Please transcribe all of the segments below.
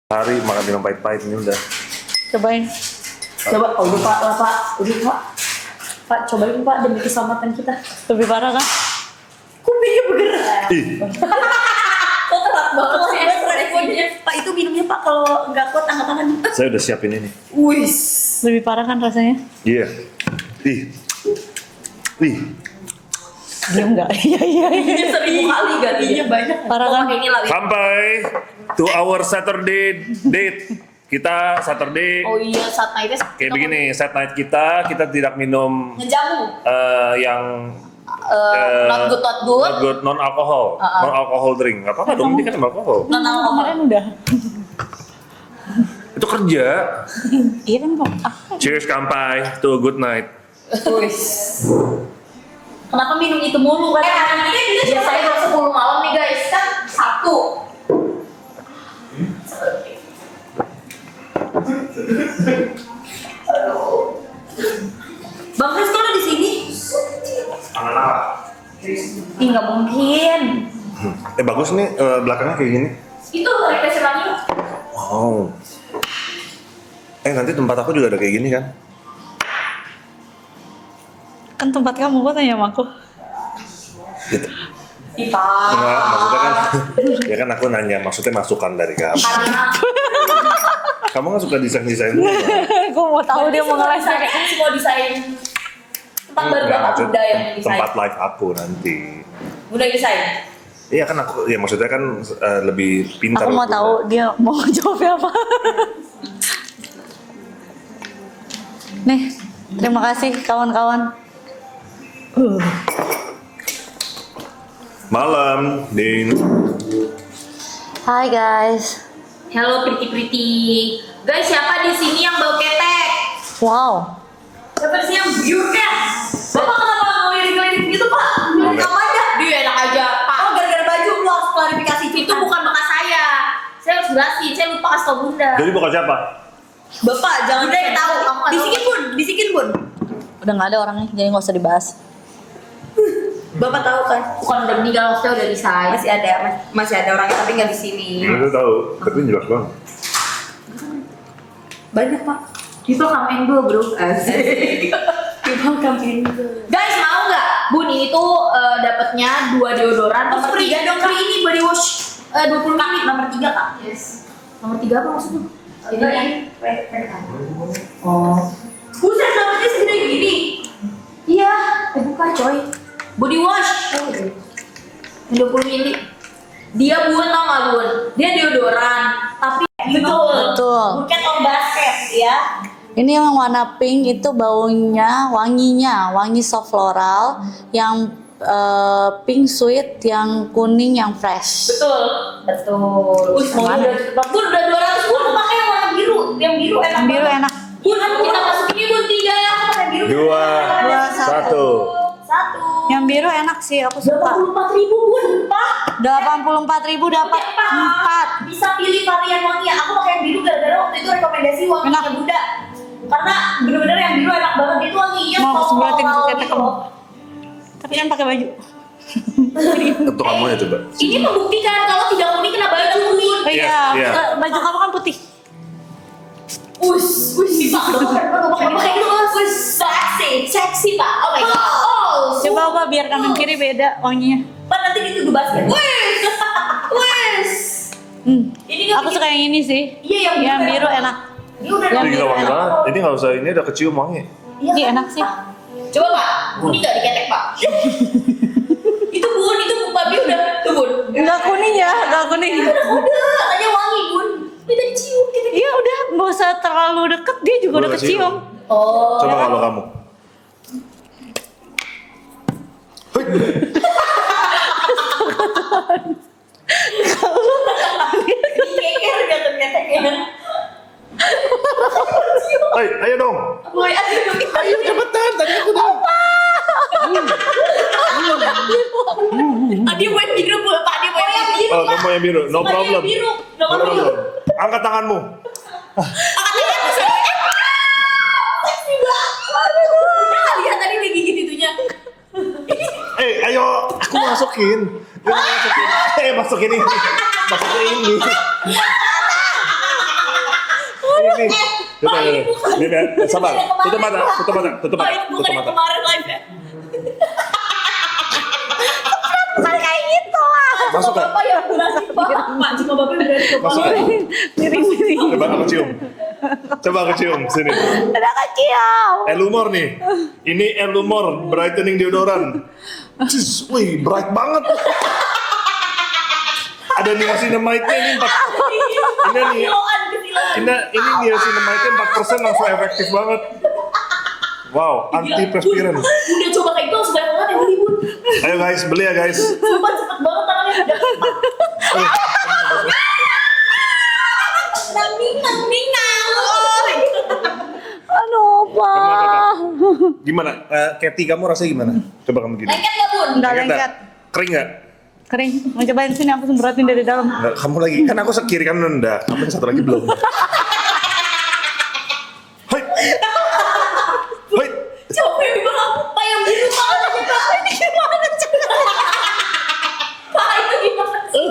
Hari makan minum pahit-pahit ini udah. Cobain. Coba, udah Pak, lah Pak, udah Pak. Pak, cobain Pak demi keselamatan kita. Lebih parah kan? Kupingnya bergerak. Ih, Kok telat banget sih responnya? Pak, itu minumnya Pak kalau nggak kuat angkat tangan. saya udah siapin ini. Wis. Lebih parah kan rasanya? Iya. Ih. Ih. Diam nggak? Iya. Ini 1000 kali gantinya banyak. Parah kan? Pakai ini lah. Sampai to our Saturday date. Kita Saturday Oh iya, saat nightnya kayak begini, set night kita tidak minum ngejamu. yang Not good. non alkohol, non alkohol drink. Gak apa-apa dong, ini kan alkohol. Non alkohol. Kemarin udah. Itu kerja. Iya kan kok. Cheers, kampai to a good night. Wis. Kenapa minum itu mulu kan? Biasanya jam 10 malam nih guys, kan Sabtu. Bang Chris kok ada di sini? Ih, nggak mungkin. Bagus nih belakangnya kayak gini. Itu refleksi langit. Wow. Nanti tempat aku juga ada kayak gini kan? Kan tempat kamu, kok tanya sama aku. Gitu. Ipa. Enggak, maksudnya kan, ya kan aku nanya, maksudnya masukan dari kamu. Karena Kamu kan suka desain-desain rumah. Gue mau tahu dia mau ngeles kayak. semua desain tempat baru Enggak, bapak maksud Bunda yang desain. tempat live aku nanti. Bunda yang desain. Iya kan aku, ya maksudnya kan lebih pintar. Aku mau Bunda. tahu dia mau jawabnya apa. Nih, terima kasih kawan-kawan. Malam, Din. Hai guys. Hello pretty. Guys, siapa di sini yang bau ketek? Wow. Siapa di sini yang biur cat? Bapak kenapa mau lirik-lirik gitu, Pak? Kamu aja. Dia enak aja, Pak. Oh, gara-gara baju lu harus klarifikasi. Itu bukan bekas saya. Saya harus jelasin, saya lupa kasih tau Bunda. Jadi bukan siapa? Bapak, jangan deh tahu. Bisikin Bun. Udah nggak ada orangnya, jadi nggak usah dibahas. Bapak tahu kan? Bukan udah meninggal, maksudnya udah desain. Masih ada orangnya tapi nggak di sini. Udah tahu, tapi jelas banget. Banyak Pak. People come and go bro. Asik. People come and go. Guys mau nggak? Bun ini tuh dapatnya 2 deodoran. Nomor 3 dong free ini body wash 20 ml. Nomor 3 Kak. Yes. Nomor 3 apa maksudnya? Ini Oh. Buset dapetnya segede gini. Iya. Buka coy. Body wash. 20 ml. Dia Bun tau nggak Bun? Dia deodoran. Tapi Betul. bukan on basket ya. Ini yang warna pink itu baunya, wangi soft floral, yang pink sweet, yang kuning yang fresh. Betul. Mau Mana? Bun udah 200 Bun pakai yang warna biru. Yang biru enak. Yang biru enak. Bun kita masukin ini Bun 3 ya. Aku pakai biru. 2, 1. 1. Yang biru enak sih, aku suka. 84.000 Bun, Pak. 84.000 dapat 4. Bisa pilih varian wangi. Aku pakai yang biru gara-gara waktu itu rekomendasi wanginya Enak. Bunda. Karena bener-bener yang biru enak banget, itu wanginya Mau aku sebutin floral ketek gitu kamu. loh. Tapi kan pakai baju. Untuk kamu ya coba. Ini membuktikan kalau tidak kuning kena baju kuning. Oh iya, Iya. baju kamu kan putih. Pak, pakai itu seksi Pak. Oh my god. Coba biar kanan kiri beda wanginya. Pak nanti dituduh basket. Wes. Ini nggak Aku bikin- suka yang ini sih. Iya, yang biru enak. Ini udah Yang Ini biru gila wangi enak. banget. Ini nggak usah, ini udah kecium wangi. Ini enak sih. Coba Pak, kuning nggak diketek Pak? Itu Bun, itu babi udah tuh Bun. Enggak kuning ya, enggak kuning. Udah, katanya wangi Bun. Kita cium kita. Iya udah, nggak usah terlalu deket, dia juga Gua udah udah cium. kecium. Oh. Coba kalau kamu. Keker jatuh keteknya. Ayo dong. Boy, Ayo cepetan, tadi aku udah. Dia main biru Pak, dia main yang biru. Oh, kamu yang biru. No Suka dia problem. biru. No problem. Angkat tanganmu. Seksi banget. Udah nggak lihat tadi dia gigit itunya. Ayo, aku masukin. Masukin ini. Masukin ini. nih. Sabar. Tutup mata. Bukan yang kemarin live ya. Bukan kayak gitu lah. Masuk gak? Bapak yang berhasil Pak, cuma bapak yang berhasil Masuk gak? Miring-miring. Coba aku cium. Sini. Udah kecium. Elumor nih. Ini Elumor brightening deodoran. Wih, bright banget. Ada niacinamide-nya ini 4. Ini niacinamide-nya 4% langsung efektif banget. Wow, anti perspiran. Udah coba kayak gitu langsung banyak banget yang beli Bun. Ayo guys, beli ya guys. Sumpah cepet banget tangannya. Nang. Aduh, Pak. Gimana? Katy, kamu rasanya gimana? Coba kamu gini. Lengket gak Bun? Enggak Lengket lengket. nggak? Kering nggak? Kering. Mau cobain sini aku semprotin dari dalam. Nggak, kamu lagi. Kan aku sekiri kan udah. Kamu yang satu lagi belum. Hai. Hai. Coba bilang Pak yang biru banget aja Pak. Ini gimana cara? Pak itu gimana sih?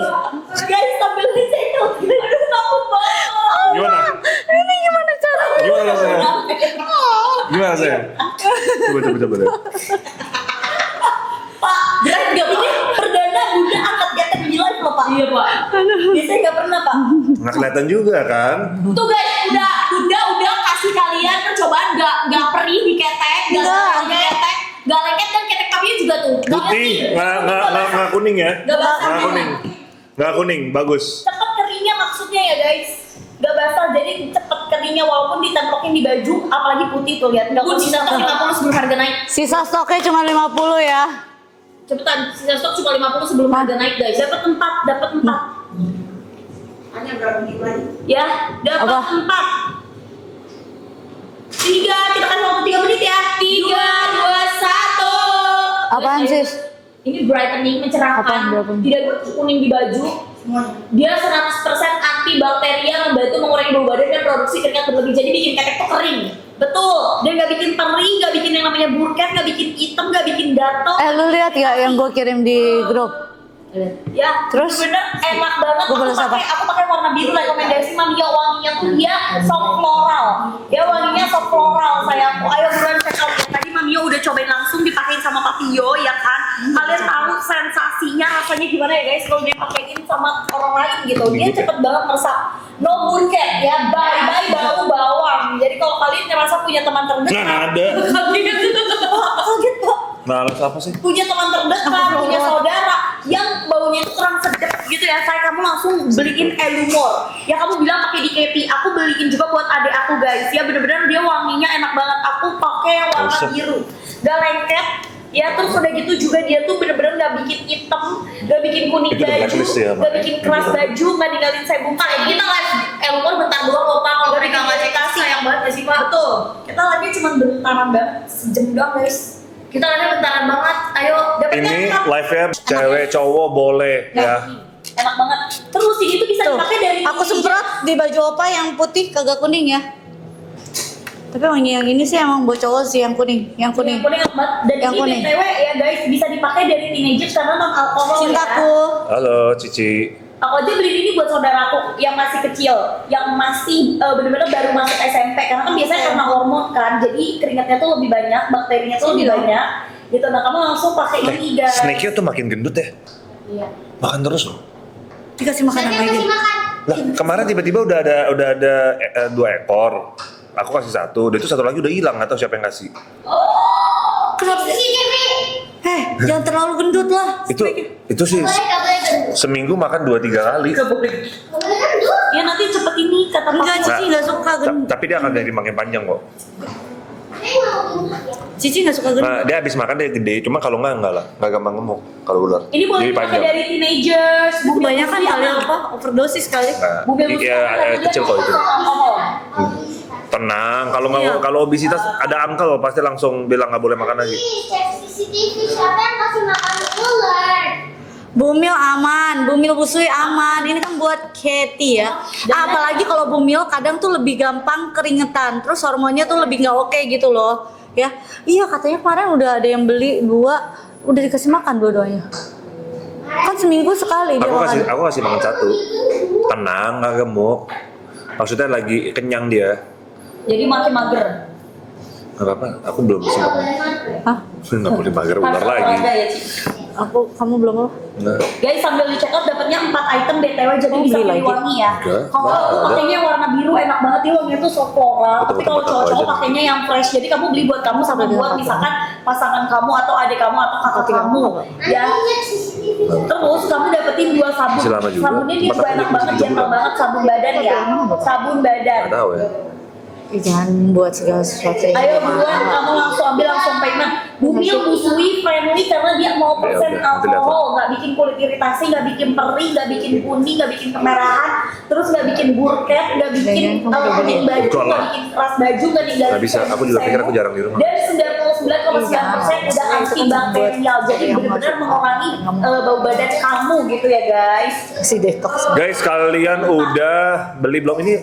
Guys sambil dicekel. Aduh takut banget. Gimana? Ini gimana caranya? Gimana rasanya? Gimana rasanya? Coba deh. Pak, berat gak Pak? Perdana Bunda angkat getek di live loh Pak. Iya Pak. Biasanya gak pernah Pak. Nggak kelihatan juga kan? Tuh guys, udah kasih kalian percobaan gak perih di ketek, gak ketek, gak lengket dan ketek kakinya juga tuh. Putih, nggak kuning ya? Gak basah. Nggak kuning, bagus. Cepet keringnya maksudnya ya guys. Gak basah, jadi cepet keringnya walaupun ditemplokin di baju, apalagi putih tuh lihat. Gak usah sisa stok 50 sebelum harga naik. Sisa stoknya cuma 50 ya. Cepetan, sisa stok cuma 50 sebelum harga naik guys. Dapat 4. Hanya berapa menit lagi? Ya, dapat Apa? 4. 3, kita kasih waktu 3 menit ya. 3, 2, 1. Apaan sis? Ini brightening mencerahkan, Apaan, berapa? tidak kuning di baju. Semuanya. Dia 100% antibakteria, membantu mengurangi bau badan dan produksi keringat berlebih. Jadi bikin ketek tuh kering. Betul. Dia nggak bikin perih, nggak bikin yang namanya burket, nggak bikin hitam, nggak bikin gatal. Lu lihat ya yang gue kirim di grup. Ya, Terus? bener enak banget. Gua balas apa? Aku pakai warna biru, rekomendasi Mamiya, wanginya tuh dia soft floral. Dia wanginya soft floral sayangku. Ayo buruan check out ya. Tadi Mamiya udah cobain langsung dipakein sama Papio ya kan. Kalian tahu sensasinya rasanya gimana ya guys kalau dipakein sama orang lain gitu. Dia cepet banget meresap. No burket ya, bye bau bawang. Jadi kalau kalian ngerasa punya teman terdekat, Nggak ada. kaget Pak. Nah, alas apa sih? Punya teman terdekat, punya saudara yang baunya itu kurang sedap gitu ya, kamu langsung beliin Elumor. Ya kamu bilang pakai di Kepi, aku beliin juga buat adik aku guys. Ya bener-bener dia wanginya enak banget. Aku pakai yang warna biru, gak lengket. Ya terus udah gitu juga dia tuh bener-bener gak bikin hitam, gak bikin kuning Itu udah baju, blacklist ya, Pak? gak bikin keras baju, gak ninggalin saya buka. Kita live Elumor bentar doang loh Pak. Kalau mereka nggak dikasih sayang banget gak sih Pak? Betul. Kita live cuma bentaran banget, sejam doang guys. Kita live bentaran banget. Ayo dapetnya Ini Kak. live-nya cewek cowok boleh ya. Enak banget. Terus ini tuh bisa Tuh, dipakai dari aku semprot di baju opa yang putih kagak kuning ya. Tapi wangi yang ini sih emang buat cowok sih yang kuning, yang kuning. Yang kuning enak banget. Dan Yang ini kuning. BTW ya guys bisa dipakai dari teenagers karena non alkohol Cintaku. ya. Halo Cici. Aku aja beli ini buat saudaraku yang masih kecil, yang masih bener-bener baru masuk SMP. Karena kan biasanya karena hormon kan, jadi keringatnya tuh lebih banyak, bakterinya tuh lebih banyak. Gitu, nah kamu langsung pakai ini guys. Snake-nya tuh makin gendut ya. Iya. Makan terus loh. Dikasih makanan lagi. Lah, kemarin tiba-tiba udah ada 2 ekor. Aku kasih 1, udah itu 1 lagi udah hilang, nggak tahu siapa yang kasih. Kenapa sih? Jangan terlalu gendut lah. Itu sih seminggu makan 2-3 kali. Ya nanti cepet ini kata Enggak, Pak. Cici nggak suka gendut. Tapi dia akan jadi makin panjang kok. Cici nggak suka gendut. Nah, dia habis makan dia gede, cuma kalau enggak lah, nggak gampang gemuk kalau ular. Ini boleh Jadi dipakai dari teenagers. Kebanyakan kali apa? Overdosis kali. Nah, Mobil iya, kecil kok itu. Tenang, kalau nggak Iya. kalau obesitas ada uncle pasti langsung bilang nggak boleh makan lagi. Cek CCTV siapa yang kasih makan ular? Bumil aman, Bumil busui aman. Ini kan buat Katy ya. Apalagi kalau Bumil kadang tuh lebih gampang keringetan. Terus hormonnya tuh lebih nggak oke gitu loh. Ya, iya katanya kemarin udah ada yang beli 2, udah dikasih makan dua-duanya. Kan seminggu sekali dia makan. Aku kasih makan 1. Tenang, nggak gemuk. Maksudnya lagi kenyang dia. Jadi makin mager. Gak apa-apa, aku belum sempat. Hah? Nggak boleh mager ular Harus lagi. olahraga ya, Ci. Kamu belum apa? Nah, Guys, sambil di check out dapatnya 4 item BTW jadi Oh, bisa beli pilih lagi? wangi ya. Enggak, Kalau enggak aku ada. pakainya yang warna biru enak banget nih, wanginya tuh so floral. Betul, Tapi kalau betul, cowok-cowok aja. pakainya yang fresh. Jadi kamu beli buat kamu sama Betul, buat betul. misalkan pasangan kamu atau adik kamu atau kakak Adik kamu. kamu. Ya. Terus kamu dapetin 2 sabun. Masih lama juga. Sabunnya dia Tempat juga aku enak masih banget, 3 gentle bulan. banget sabun badan ya. Sabun badan. nggak tahu ya. Jangan buat segala sesuatu yang Ayo mahal. buruan kamu langsung ambil langsung payment. Bumil busui friendly karena dia 0% Oke, nanti alkohol, nggak bikin kulit iritasi, nggak bikin perih, nggak bikin kuning, nggak bikin kemerahan, terus nggak bikin burket, nggak bikin Jangan, kamu bikin baju, Enggak lah. nggak bikin keras baju, nggak ninggalin. Nggak bisa, aku juga pikir aku jarang di rumah. Dan 99,9% udah antibakterial, jadi benar-benar mengurangi bau badan kamu gitu ya guys. Si detox. Guys, kalian udah beli belum ini?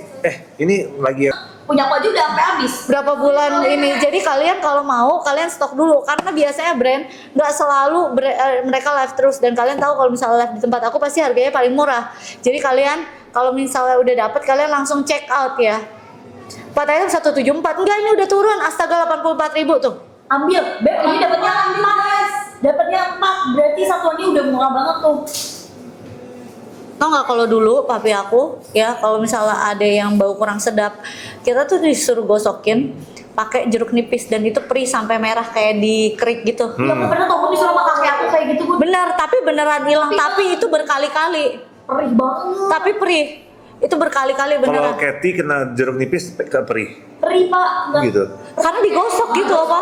Ini lagi ya. Punya aku aja udah sampai habis. Berapa bulan ini? Jadi kalian kalau mau kalian stok dulu karena biasanya brand nggak selalu mereka live terus dan kalian tahu kalau misalnya live di tempat aku pasti harganya paling murah. Jadi kalian kalau misalnya udah dapet kalian langsung check out ya. 4 item 174 enggak ini udah turun astaga 84.000 tuh. Ambil, Beb, ini dapatnya 4. Dapatnya 4, berarti satuannya udah murah banget tuh. Tau nggak kalau dulu papi aku ya kalau misalnya ada yang bau kurang sedap kita tuh disuruh gosokin pakai jeruk nipis dan itu perih sampai merah kayak di kerik gitu. Ya aku pernah tau, aku disuruh sama kakek aku kayak gitu, Bu. Bener tapi beneran hilang tapi itu berkali-kali. Perih banget. Tapi perih itu berkali-kali Kalau beneran. Katy kena jeruk nipis ke perih. Perih, Pak. Nggak- Gitu. Karena digosok gitu apa?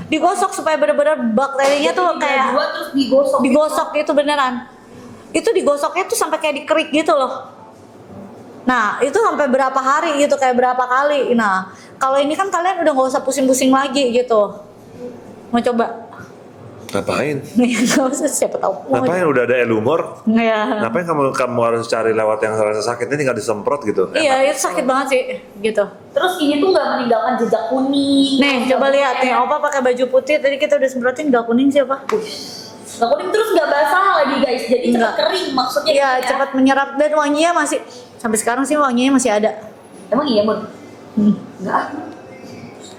Digosok supaya bener-bener bakterinya tuh kayak Dua terus digosok. digosok gitu beneran. Itu digosoknya tuh sampai kayak dikerik gitu loh. Nah itu sampai berapa hari gitu kayak berapa kali. Nah kalau ini kan kalian udah nggak usah pusing-pusing lagi gitu. Mau coba? Ngapain? Nggak usah siapa tahu. Ngapain udah ada Elumor? Iya. Ngapain kamu harus cari lewat yang rasa sakit ini tinggal disemprot gitu? Iya itu sakit banget sih gitu. Terus ini tuh nggak meninggalkan jejak kuning. Nih coba lihat nih Opa pakai baju putih tadi kita udah semprotin nggak kuning sih Opa? Nggak kuning terus nggak basah lagi guys. Jadi cepat Nggak. kering maksudnya. Iya gitu ya. cepat menyerap dan wanginya masih sampai sekarang sih wanginya masih ada. Emang iya, Bun? Enggak.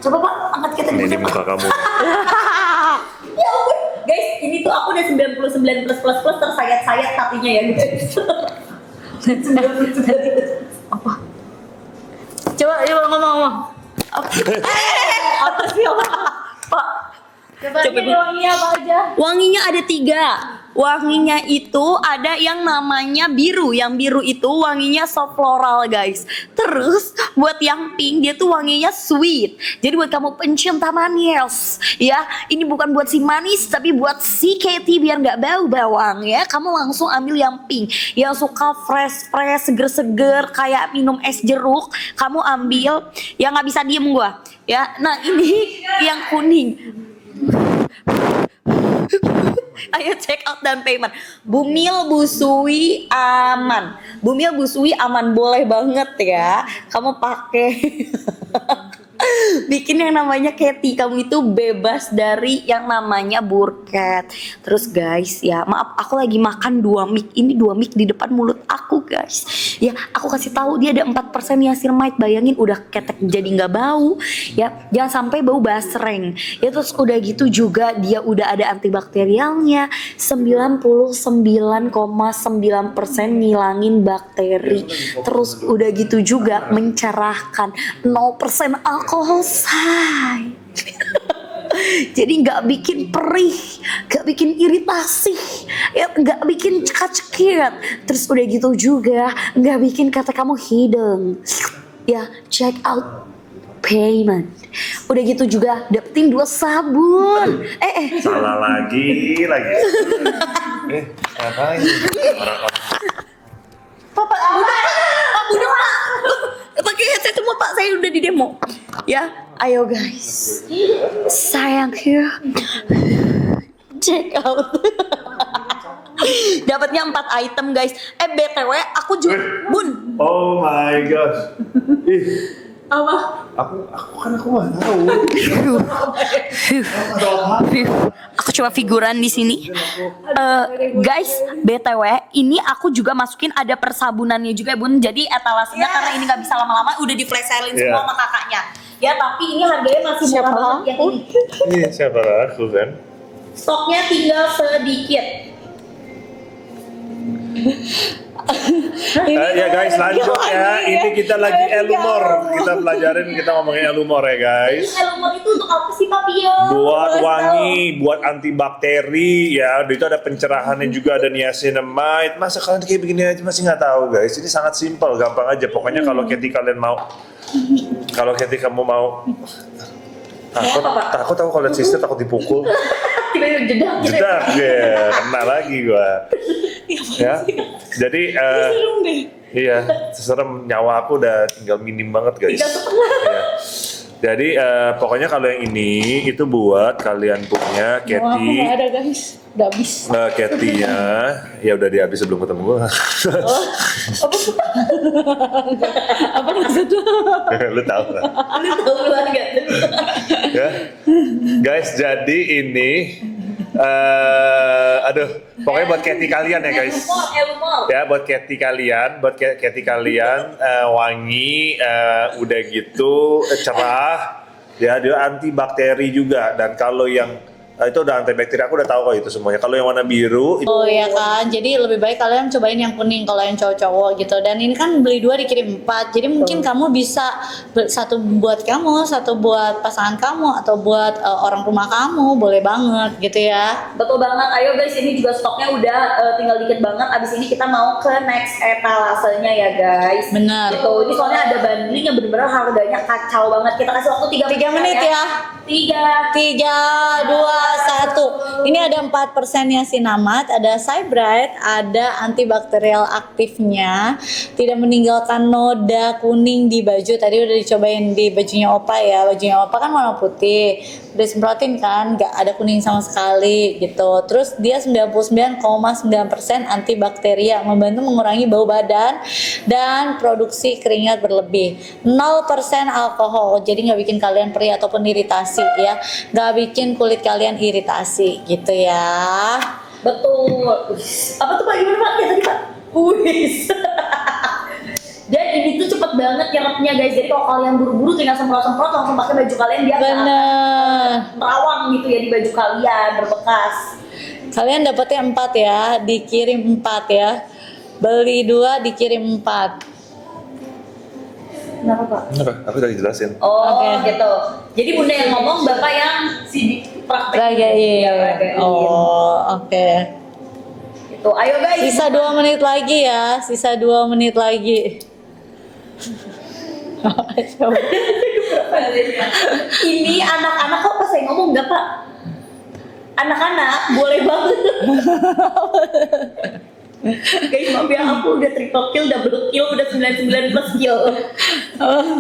Coba Pak, angkat kita Ini di dulu. muka kamu. Ya ampun. Guys, ini tuh aku udah 99 plus tersayat-sayat hatinya ya guys. 99. Apa? Coba ngomong. Apa sih Opa? Pak. Coba ini wanginya apa aja? Wanginya ada 3. Wanginya itu ada yang namanya biru. Yang biru itu wanginya soft floral guys. Terus buat yang pink dia tuh wanginya sweet. Jadi buat kamu pencinta manis ya, ini bukan buat si manis tapi buat si Katy biar nggak bau bawang ya. Kamu langsung ambil yang pink. Yang suka fresh seger-seger kayak minum es jeruk, kamu ambil. Yang nggak bisa diem gua ya. Nah ini yang kuning. Ayo check out dan payment. Bumil busui aman. Bumil busui aman boleh banget ya. Kamu pakai bikin yang namanya Katy, kamu itu bebas dari yang namanya burket. Terus guys ya, maaf aku lagi makan 2 mic. Ini 2 mic di depan mulut aku guys. Ya, aku kasih tahu dia ada 4% niacinamide. Bayangin udah ketek jadi nggak bau. Ya, jangan sampai bau basreng. Ya terus udah gitu juga dia udah ada antibakterialnya. 99,9% ngilangin bakteri. Terus udah gitu juga mencerahkan 0% alkohol say. Jadi nggak bikin perih, nggak bikin iritasi, ya nggak bikin cekak-cekit. Terus udah gitu juga nggak bikin kata kamu hidung. Ya check out payment. Udah gitu juga dapetin 2 sabun. Salah lagi. Ngapain? Orang-orang. Pak, udah Pak. Pakai headset semua Pak, saya udah di demo. Ya, ayo guys. Sayangku. Check out. Dapatnya 4 item guys. BTW aku juga Bun. Oh my gosh. Ih, Apa? Aku nggak tahu. Aku cuma figuran di sini. Guys, BTW, ini aku juga masukin ada persabunannya juga ya Bun. Jadi etalasenya karena ini nggak bisa lama-lama, udah di flash sale-in semua sama kakaknya. Ya, tapi ini harganya masih murah banget yang ini. Iya, siapa aku kan? Stoknya tinggal sedikit. Ya guys, lanjut ya. Ini kita lagi Elumor. Kita pelajarin, kita ngomongin Elumor ya guys. Elumor itu untuk apa sih Papio? Buat wangi, buat antibakteri ya. Itu ada pencerahannya juga, ada niacinamide. Masa kalian kayak begini aja masih nggak tahu guys? Ini sangat simpel, gampang aja. Pokoknya kalau kalian mau, kalau kamu mau, takut aku kalau lihat sister takut dipukul. Tiba-tiba jedak gitu. Jedak ya, kena lagi gua. Ya, jadi iya, serem, nyawa aku udah tinggal minim banget guys. Ya. Jadi pokoknya kalau yang ini itu buat kalian punya Aku nggak Katy. ada guys, udah habis. Katy-nya ya udah dihabis sebelum ketemu gua. Apa maksudnya? Lu tahu lah. Ini tahu luar nggak? Ya. Guys, jadi ini pokoknya buat Katy kalian ya guys. Elumor. Ya buat Katy kalian, wangi, udah gitu cerah, ya dia antibakteri juga. Dan kalau yang itu udah antibakteri, aku udah tahu kok itu semuanya. Kalau yang warna biru itu Oh ya kan, jadi lebih baik kalian cobain yang kuning kalau yang cowok-cowok gitu. Dan ini kan beli 2 dikirim 4, jadi mungkin kamu bisa satu buat kamu, satu buat pasangan kamu, atau buat orang rumah kamu, boleh banget gitu ya. Betul banget, ayo guys, ini juga stoknya udah tinggal dikit banget. Abis ini kita mau ke next etalasenya ya guys. Benar. Gitu, ini soalnya ada bundling yang bener-bener harganya kacau banget. Kita kasih waktu 3 menit ya. 3. 3, 2, 1. Ini ada 4% niacinamide, ada Cybrite, ada antibakterial aktifnya, tidak meninggalkan noda kuning di baju. Tadi udah dicobain di bajunya Opa ya. Bajunya Opa kan warna putih, udah semprotin kan, nggak ada kuning sama sekali gitu. Terus dia 99,9% antibakteria, membantu mengurangi bau badan dan produksi keringat berlebih. 0% alkohol, jadi nggak bikin kalian perih ataupun iritasi ya, nggak bikin kulit kalian iritasi gitu ya. Betul. Apa tuh Pak? Gimana Pak? Ya tadi Pak. Wis. Dan ini tuh cepet banget nyerapnya guys. Jadi kalau kalian buru-buru tinggal semprot-semprot langsung pakai baju kalian, dia nggak akan Bener. terawang gitu ya di baju kalian, berbekas. Kalian dapetnya 4 ya, dikirim 4 ya. Beli 2 dikirim 4. Kenapa Pak? Kenapa? Aku tadi jelasin. Oh Oke. gitu. Jadi Bunda yang ngomong, Bapak yang praktek. Ragain. Ragain. Oh, oke. Gitu. Ayo guys. Sisa 2 menit lagi ya, sisa 2 menit lagi. Ini anak-anak kok pas saya ngomong enggak Pak? Anak-anak boleh banget. Guys, maaf ya, aku udah triple kill, double kill, udah 99 plus kill.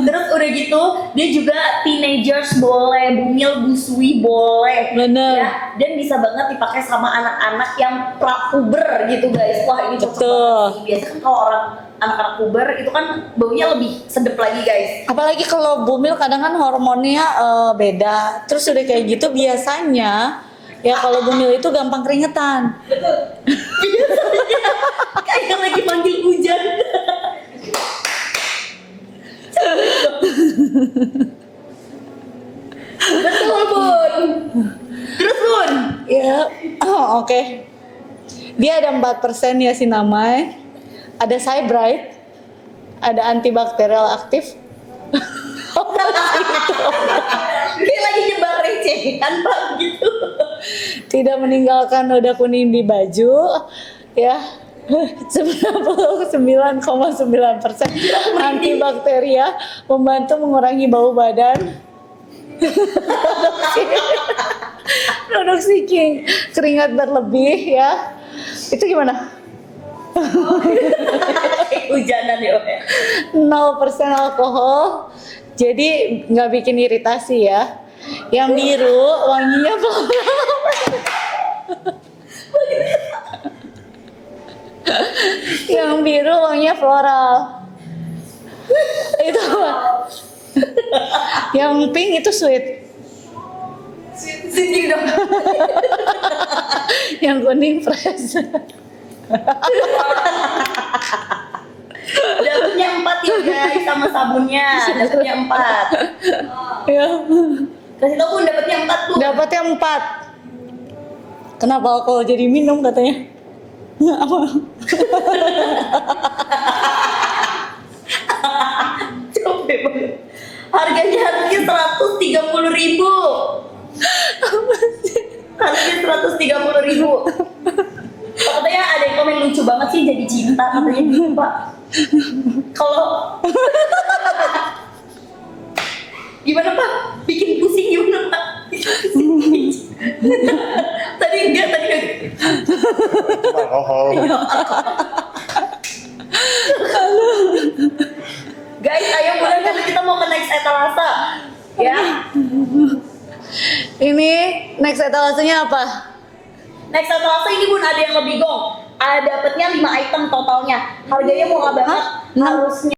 Terus udah gitu, dia juga teenagers boleh, bumil, busui boleh. Bener. Ya, dan bisa banget dipakai sama anak-anak yang prapuber gitu guys. Wah ini cocok Betul. banget sih. Biasanya kan kalau orang anak-anak puber itu kan baunya lebih sedep lagi guys. Apalagi kalau bumil kadang kan hormonnya beda. Terus udah kayak gitu biasanya ya kalau bumil itu gampang keringetan. Kayak lagi manggil hujan. Betul Bun. Terus Bun. Ya, oke. Dia ada 4% niacinamide, ada Cybrite, ada antibakterial aktif. Dia lagi nyebar receh kan Pak gitu. Tidak meninggalkan noda kuning di baju, ya. 99,9% antibakteria, membantu mengurangi bau badan. Produksi keringat berlebih ya. Itu gimana? Hujanan ya. 0% alkohol, jadi nggak bikin iritasi ya. Yang biru wanginya yang biru wanginya floral. Itu Yang pink itu sweet. Sini dong. Yang kuning fresh. Dapatnya 4 ya guys sama sabunnya. Dapatnya 4. Ya. Kasih tau Bun dapatnya 4 tuh. Dapatnya 4. Kenapa alkohol jadi minum katanya? Apa? Capek banget. Harganya 130.000. Harganya 130.000. Katanya ada yang komen lucu banget sih jadi cinta katanya gitu Pak. Kalau gimana Pak? Bikin pusing gimana Pak? tadi enggak. Itu alkohol. Guys, ayo bulan karena kita mau ke next etalase. Ya. Ini next etalasenya apa? Next etalase ini Bun ada yang lebih gong. Dapatnya 5 item totalnya. Harganya murah banget. Hah? Harusnya